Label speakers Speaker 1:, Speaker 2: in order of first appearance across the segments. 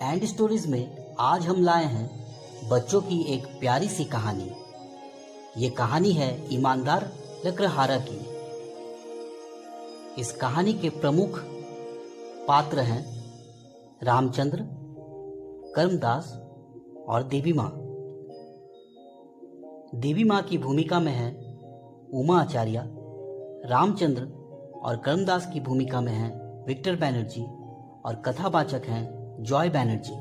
Speaker 1: And stories में आज हम लाए हैं बच्चों की एक प्यारी सी कहानी। ये कहानी है ईमानदार लकड़हारा की। इस कहानी के प्रमुख पात्र हैं रामचंद्र, कर्मदास और देवी माँ। देवी माँ की भूमिका में है उमा आचार्य, रामचंद्र और कर्मदास की भूमिका में है विक्टर बैनर्जी और कथावाचक हैं जॉय बैनर्जी।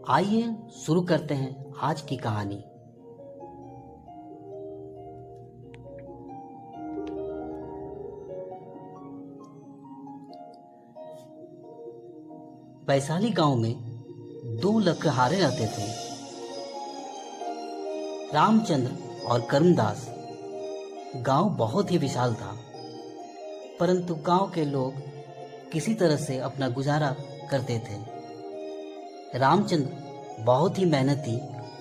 Speaker 1: आइए शुरू करते हैं आज की कहानी। वैशाली गांव में दो लकड़हारे रहते थे, रामचंद्र और कर्मदास। गांव बहुत ही विशाल था, परंतु गांव के लोग किसी तरह से अपना गुजारा करते थे। रामचंद्र बहुत ही मेहनती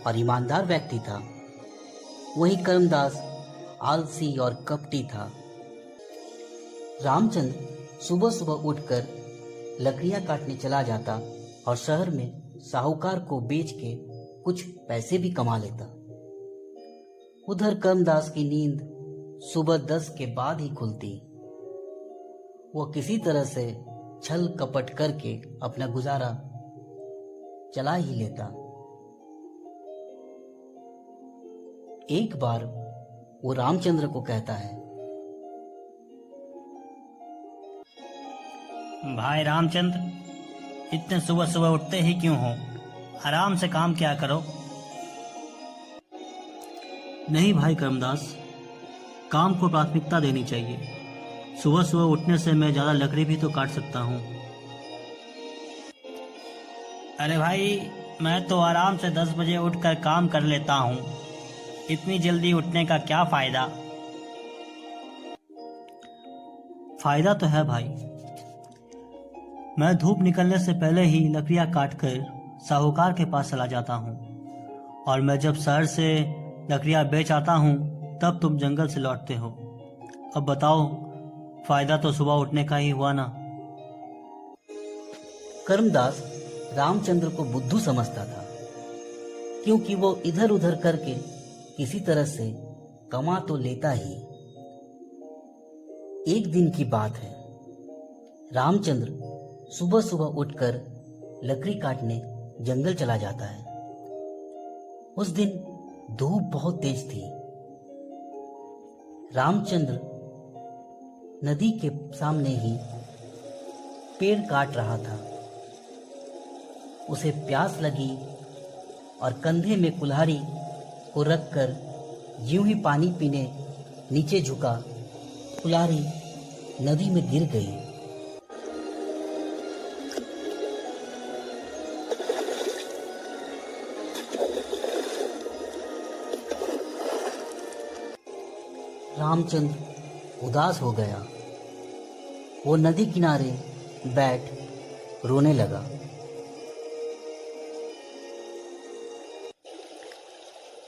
Speaker 1: और ईमानदार व्यक्ति था, वहीं कर्मदास आलसी और कपटी था। रामचंद्र सुबह सुबह उठकर लकड़ियां काटने चला जाता और शहर में साहूकार को बेच के कुछ पैसे भी कमा लेता। उधर कर्मदास की नींद सुबह 10 के बाद ही खुलती। वह किसी तरह से छल कपट करके अपना गुजारा चला ही लेता। एक बार वो रामचंद्र को कहता है,
Speaker 2: भाई रामचंद्र, इतने सुबह सुबह उठते ही क्यों हो? आराम से काम किया करो।
Speaker 3: नहीं भाई कर्मदास, काम को प्राथमिकता देनी चाहिए। सुबह सुबह उठने से मैं ज़्यादा लकड़ी भी तो काट सकता हूँ।
Speaker 2: अरे भाई, मैं तो आराम से 10 बजे उठकर काम कर लेता हूँ। इतनी जल्दी उठने का क्या फायदा?
Speaker 3: फायदा तो है भाई। मैं धूप निकलने से पहले ही लकड़ियाँ काटकर साहूकार के पास चला जाता हूँ, और मैं जब शहर से लकड़ियाँ बेच आता हूँ तब तुम जंगल से लौटते हो। अब बताओ, फायदा तो सुबह उठने का ही हुआ ना।
Speaker 1: कर्मदास रामचंद्र को बुद्धू समझता था, क्योंकि वो इधर उधर करके किसी तरह से कमा तो लेता ही। एक दिन की बात है, रामचंद्र सुबह सुबह उठकर लकड़ी काटने जंगल चला जाता है। उस दिन धूप बहुत तेज थी। रामचंद्र नदी के सामने ही पेड़ काट रहा था। उसे प्यास लगी और कंधे में कुल्हाड़ी को रखकर यूं ही पानी पीने नीचे झुका। कुल्हाड़ी नदी में गिर गई। रामचंद्र उदास हो गया। वो नदी किनारे बैठ रोने लगा।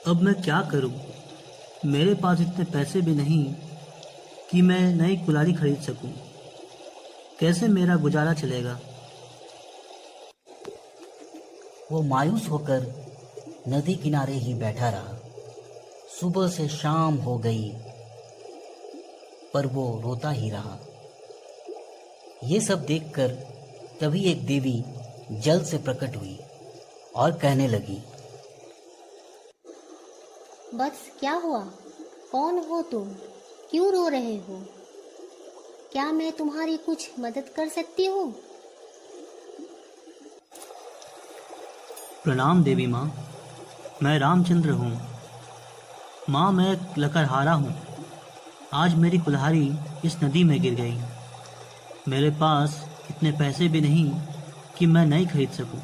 Speaker 3: अब मैं क्या करूं? मेरे पास इतने पैसे भी नहीं कि मैं नई कुल्हाड़ी खरीद सकूं। कैसे मेरा गुजारा चलेगा?
Speaker 1: वो मायूस होकर नदी किनारे ही बैठा रहा। सुबह से शाम हो गई, पर वो रोता ही रहा। ये सब देखकर तभी एक देवी जल से प्रकट हुई और कहने लगी,
Speaker 4: बस क्या हुआ? कौन हो तुम? क्यों रो रहे हो? क्या मैं तुम्हारी कुछ मदद कर सकती हूँ?
Speaker 3: प्रणाम देवी माँ, मैं रामचंद्र हूँ। माँ, मैं एक लकड़हारा हूँ। आज मेरी कुल्हाड़ी इस नदी में गिर गई। मेरे पास इतने पैसे भी नहीं कि मैं नई खरीद सकूं।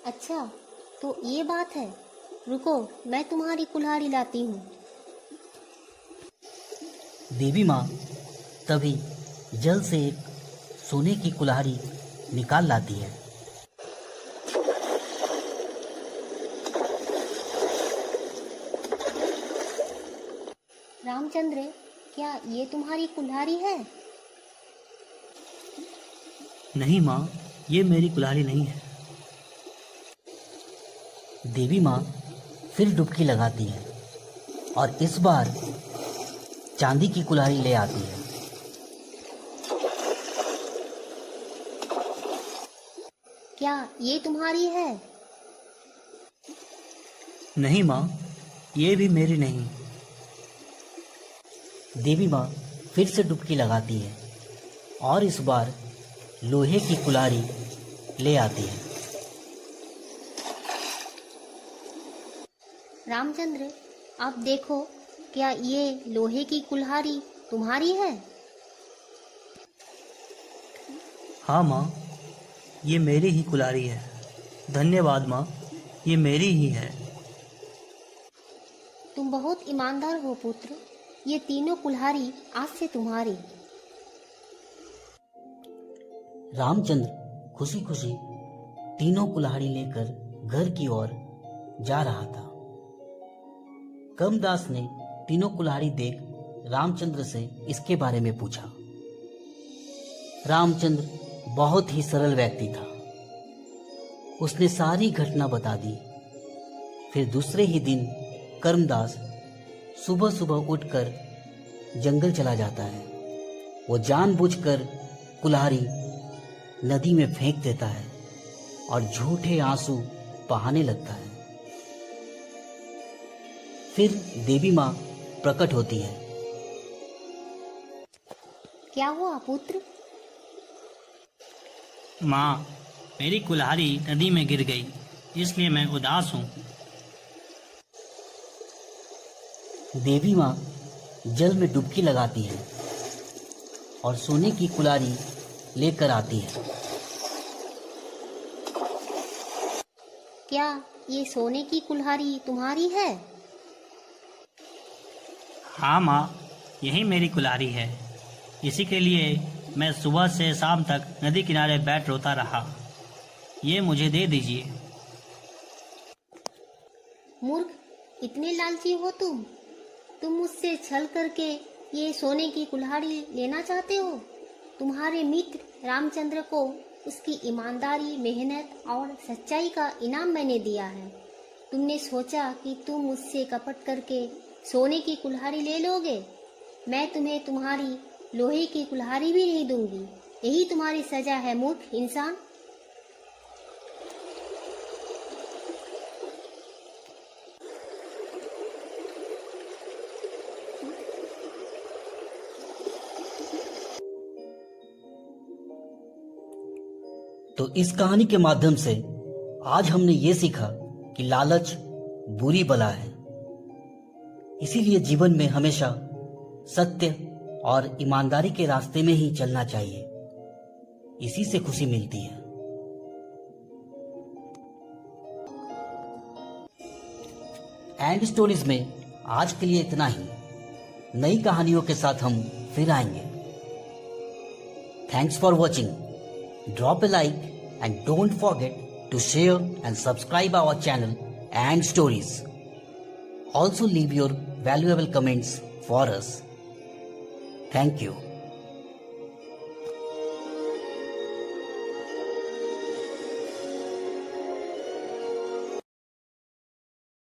Speaker 4: अच्छा, तो ये बात है। रुको, मैं तुम्हारी कुल्हाड़ी लाती हूँ।
Speaker 1: देवी माँ तभी जल से एक सोने की कुल्हाड़ी निकाल लाती है।
Speaker 4: रामचंद्र, क्या ये तुम्हारी कुल्हाड़ी है?
Speaker 3: नहीं माँ, ये मेरी कुल्हाड़ी नहीं है।
Speaker 1: देवी माँ फिर डुबकी लगाती है और इस बार चांदी की कुल्हाड़ी ले आती है।
Speaker 4: क्या ये तुम्हारी है?
Speaker 3: नहीं माँ, ये भी मेरी नहीं।
Speaker 1: देवी माँ फिर से डुबकी लगाती है और इस बार लोहे की कुल्हाड़ी ले आती है।
Speaker 4: रामचंद्र, आप देखो, क्या ये लोहे की कुल्हाड़ी तुम्हारी है?
Speaker 3: हाँ माँ, ये मेरी ही कुल्हाड़ी है। धन्यवाद माँ, ये मेरी ही है।
Speaker 4: तुम बहुत ईमानदार हो पुत्र। ये तीनों कुल्हाड़ी आज से तुम्हारी।
Speaker 1: रामचंद्र खुशी खुशी तीनों कुल्हाड़ी लेकर घर की ओर जा रहा था। कमदास ने तीनों कुल्हाड़ी देख रामचंद्र से इसके बारे में पूछा। रामचंद्र बहुत ही सरल व्यक्ति था। उसने सारी घटना बता दी। फिर दूसरे ही दिन कर्मदास सुबह सुबह उठकर जंगल चला जाता है। वो जानबूझकर कुल्हाड़ी नदी में फेंक देता है और झूठे आंसू बहाने लगता है। फिर देवी माँ प्रकट होती है।
Speaker 4: क्या हुआ पुत्र?
Speaker 2: माँ, मेरी कुल्हाड़ी नदी में गिर गई, इसलिए मैं उदास हूँ।
Speaker 1: देवी माँ जल में डुबकी लगाती है और सोने की कुल्हाड़ी लेकर आती है।
Speaker 4: क्या ये सोने की कुल्हाड़ी तुम्हारी है?
Speaker 2: हाँ माँ, यही मेरी कुल्हाड़ी है। इसी के लिए मैं सुबह से शाम तक नदी किनारे बैठ रोता रहा। ये मुझे दे दीजिए।
Speaker 4: मूर्ख, इतने लालची हो तुम? तुम मुझसे छल करके ये सोने की कुल्हाड़ी लेना चाहते हो? तुम्हारे मित्र रामचंद्र को उसकी ईमानदारी, मेहनत और सच्चाई का इनाम मैंने दिया है। तुमने सोचा कि तुम मुझसे कपट करके सोने की कुल्हाड़ी ले लोगे। मैं तुम्हें तुम्हारी लोहे की कुल्हाड़ी भी नहीं दूंगी। यही तुम्हारी सजा है, मूर्ख इंसान।
Speaker 1: तो इस कहानी के माध्यम से आज हमने ये सीखा कि लालच बुरी बला है। इसीलिए जीवन में हमेशा सत्य और ईमानदारी के रास्ते में ही चलना चाहिए। इसी से खुशी मिलती है। एंड स्टोरीज में आज के लिए इतना ही। नई कहानियों के साथ हम फिर आएंगे। Thanks for watching. Drop a like and don't forget to share and subscribe our channel and stories. Also leave your valuable comments for us. Thank you.